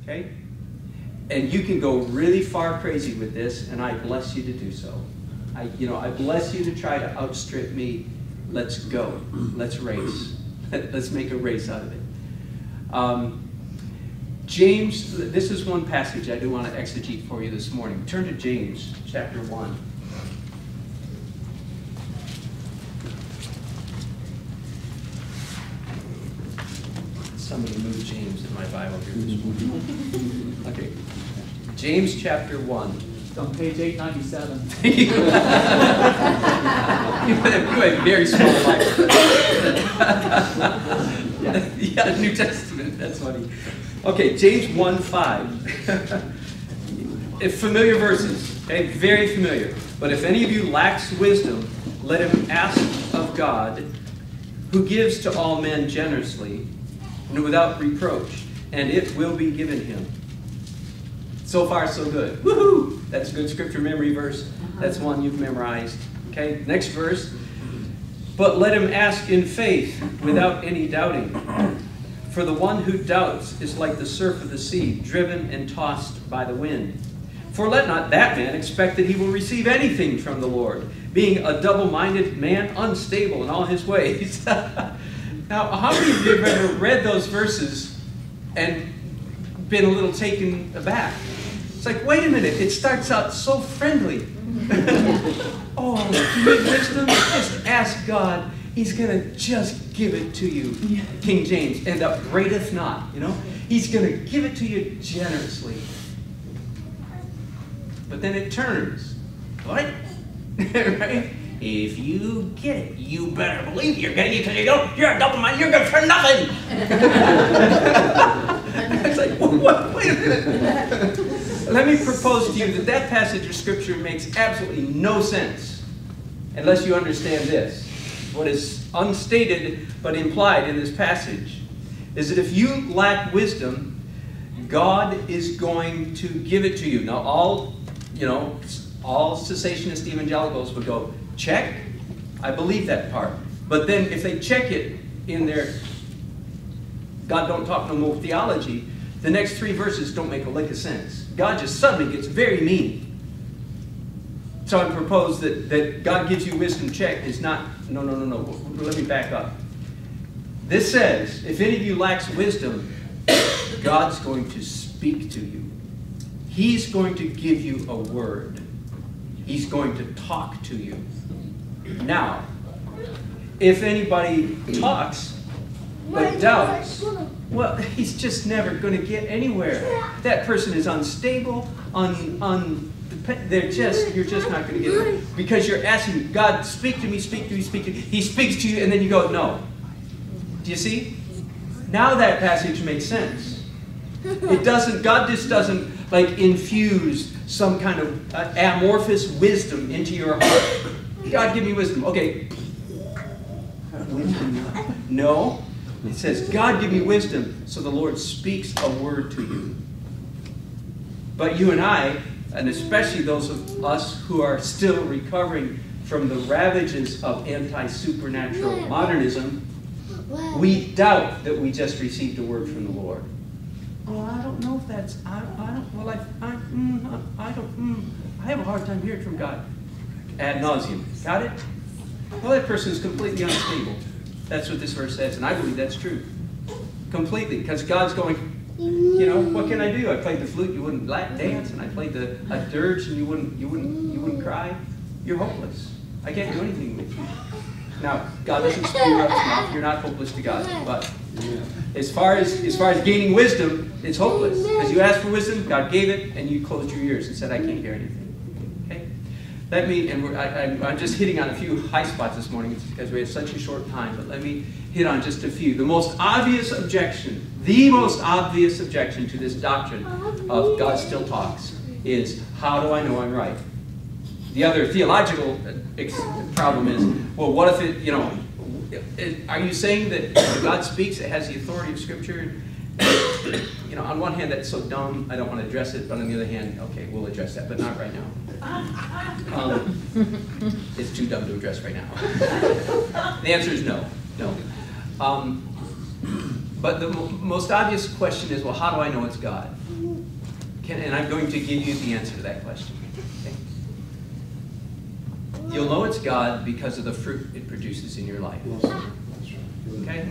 Okay? And you can go really far crazy with this, and I bless you to do so. I bless you to try to outstrip me. Let's go. Let's race. Let's make a race out of it. James, this is one passage I do want to exegete for you this morning. Turn to James chapter 1. Somebody move James in my Bible here this morning. Okay. James chapter 1. It's on page 897. You have very small Bible. Yeah, New Testament. That's funny. Okay, James 1:5. Familiar verses. Okay, very familiar. But if any of you lacks wisdom, let him ask of God, who gives to all men generously and without reproach, and it will be given him. So far, so good. Woohoo! That's a good scripture memory verse. That's one you've memorized. Okay, next verse. But let him ask in faith without any doubting. For the one who doubts is like the surf of the sea, driven and tossed by the wind. For let not that man expect that he will receive anything from the Lord, being a double-minded man, unstable in all his ways. Now, how many of you have ever read those verses and been a little taken aback? It's like, wait a minute, it starts out so friendly. Oh, you need wisdom? Just ask God. He's going to just give it to you. King James, and upbraideth not, you know? He's going to give it to you generously. But then it turns. What? Right? If you get it, you better believe you're getting it because you don't. You're a double-minded. You're good for nothing. It's like, what? Wait a minute. Let me propose to you that that passage of Scripture makes absolutely no sense unless you understand this. What is unstated but implied in this passage is that if you lack wisdom, God is going to give it to you. Now, all cessationist evangelicals would go, check. I believe that part. But then if they check it in their God don't talk no more theology, the next 3 verses don't make a lick of sense. God just suddenly gets very mean. So I propose that God gives you wisdom check is not, no. Let me back up. This says, if any of you lacks wisdom, God's going to speak to you. He's going to give you a word. He's going to talk to you. Now, if anybody talks but doubts, well, he's just never going to get anywhere. That person is unstable, you're just not going to get it. Because you're asking God, speak to me, speak to me, speak to me. He speaks to you, and then you go, no. Do you see? Now that passage makes sense. It doesn't, God just doesn't like infuse some kind of amorphous wisdom into your heart. God, give me wisdom. Okay. No. It says, God, give me wisdom, so the Lord speaks a word to you. But you and I, and especially those of us who are still recovering from the ravages of anti-supernatural modernism, we doubt that we just received a word from the Lord. Oh, I don't know if that's, I have a hard time hearing from God. Ad nauseum. Got it? Well, that person is completely unstable. That's what this verse says, and I believe that's true. Completely, because God's going, what can I do? I played the flute, you wouldn't dance, and I played a dirge, and you wouldn't cry. You're hopeless. I can't do anything with you. Now, God doesn't spew out his mouth. You're not hopeless to God. But as far as gaining wisdom, it's hopeless. Because you asked for wisdom, God gave it, and you closed your ears and said, I can't hear anything. Okay? I'm just hitting on a few high spots this morning because we have such a short time, but let me hit on just a few. The most obvious objection to this doctrine of God still talks is, how do I know I'm right? The other theological problem is, well, what if it, are you saying that when God speaks, it has the authority of Scripture? On one hand, that's so dumb, I don't want to address it, but on the other hand, okay, we'll address that, but not right now. It's too dumb to address right now. The answer is no. But the most obvious question is, well, how do I know it's God? And I'm going to give you the answer to that question. Okay? You'll know it's God because of the fruit it produces in your life. Okay?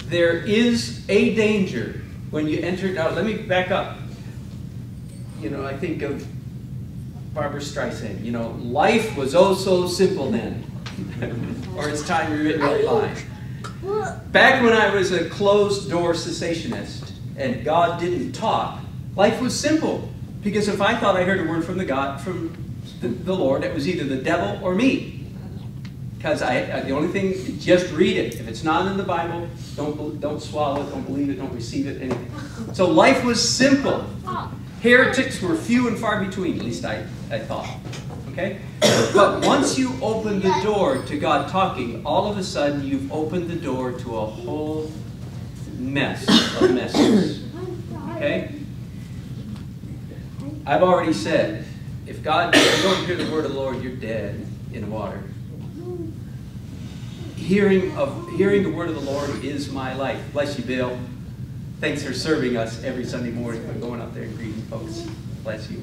There is a danger when you enter. Now, let me back up. You know, I think of Barbara Streisand. You know, life was oh so simple then. Or it's time to be written out line. Back when I was a closed-door cessationist and God didn't talk, life was simple. Because if I thought I heard a word from the Lord, it was either the devil or me. Because the only thing, just read it. If it's not in the Bible, don't swallow it, don't believe it, don't receive it, anything. So life was simple. Heretics were few and far between, at least I thought. Okay? But once you open the door to God talking, all of a sudden you've opened the door to a whole mess of messes. Okay? I've already said, if you don't hear the word of the Lord, you're dead in the water. Hearing the word of the Lord is my life. Bless you, Bill. Thanks for serving us every Sunday morning by going up there and greeting folks. Bless you.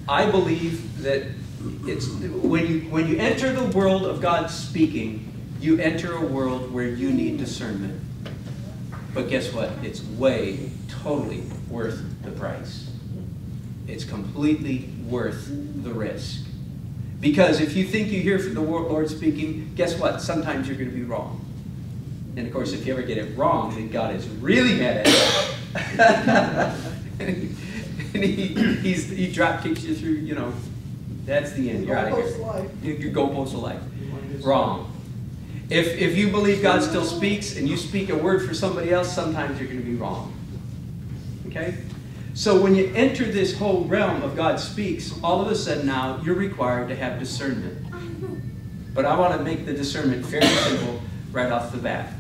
I believe that it's when you enter the world of God speaking, you enter a world where you need discernment. But guess what? It's totally worth the price. It's completely worth the risk. Because if you think you hear from the Lord speaking, guess what? Sometimes you're going to be wrong. And of course, if you ever get it wrong, then God is really mad at you. And he drop kicks you through, you know, that's the end. You're out of here. Your goalpost of life. Wrong. If you believe God still speaks and you speak a word for somebody else, sometimes you're going to be wrong. Okay? So when you enter this whole realm of God speaks, all of a sudden now you're required to have discernment. But I want to make the discernment fairly simple right off the bat.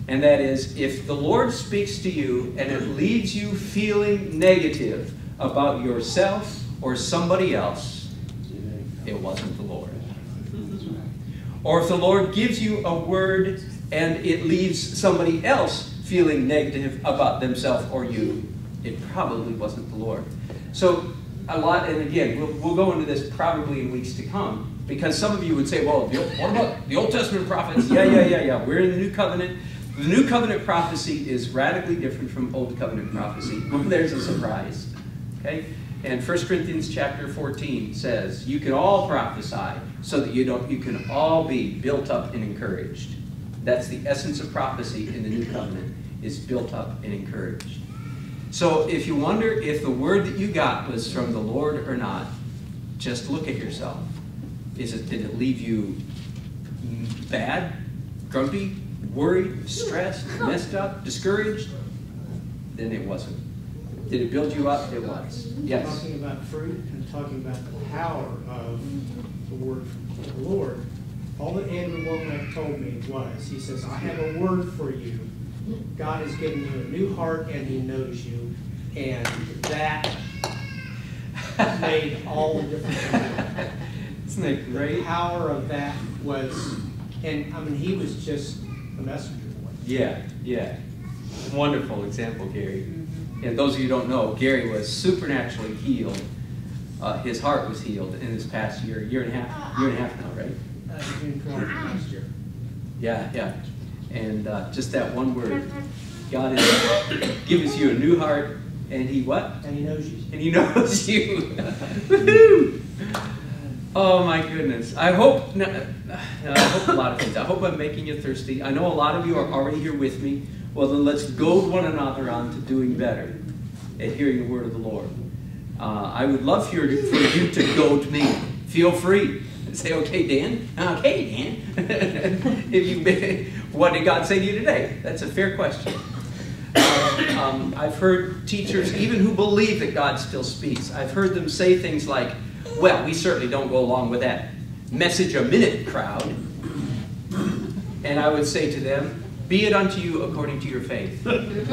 And that is, if the Lord speaks to you and it leaves you feeling negative about yourself or somebody else, it wasn't the Lord. Or if the Lord gives you a word and it leaves somebody else feeling negative about themselves or you, it probably wasn't the Lord. So and again, we'll go into this probably in weeks to come, because some of you would say, well, what about the Old Testament prophets? Yeah. We're in the New Covenant. The New Covenant prophecy is radically different from Old Covenant prophecy. There's a surprise. Okay? And 1 Corinthians chapter 14 says, you can all prophesy so that you can all be built up and encouraged. That's the essence of prophecy in the New Covenant, is built up and encouraged. So if you wonder if the word that you got was from the Lord or not, just look at yourself. Did it leave you bad, grumpy, worried, stressed, messed up, discouraged? Then it wasn't. Did it build you up? It was. Yes. Talking about fruit and talking about the power of the word from the Lord. All that Andrew Womack told me was, he says, I have a word for you. God has given you a new heart and he knows you. And that made all the difference. Isn't that great? The power of that was, and I mean, he was just a messenger boy. Yeah. Wonderful example, Gary. And those of you who don't know, Gary was supernaturally healed. His heart was healed in this past year and a half now, right? June 20th last year. Yeah. And just that one word. God gives you a new heart, and he what? And he knows you. And he knows you. Woo-hoo! Oh my goodness. I hope a lot of things. I hope I'm making you thirsty. I know a lot of you are already here with me. Well, then let's goad one another on to doing better at hearing the word of the Lord. I would love for you to goad me. Feel free. Say, okay, Dan. Okay, Dan. What did God say to you today? That's a fair question. I've heard teachers, even who believe that God still speaks, I've heard them say things like, well, we certainly don't go along with that message a minute crowd. And I would say to them, be it unto you according to your faith. If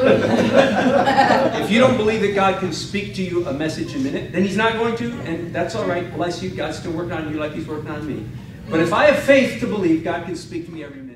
you don't believe that God can speak to you a message a minute, then he's not going to, and that's all right. Bless you. God's still working on you like he's working on me. But if I have faith to believe God can speak to me every minute,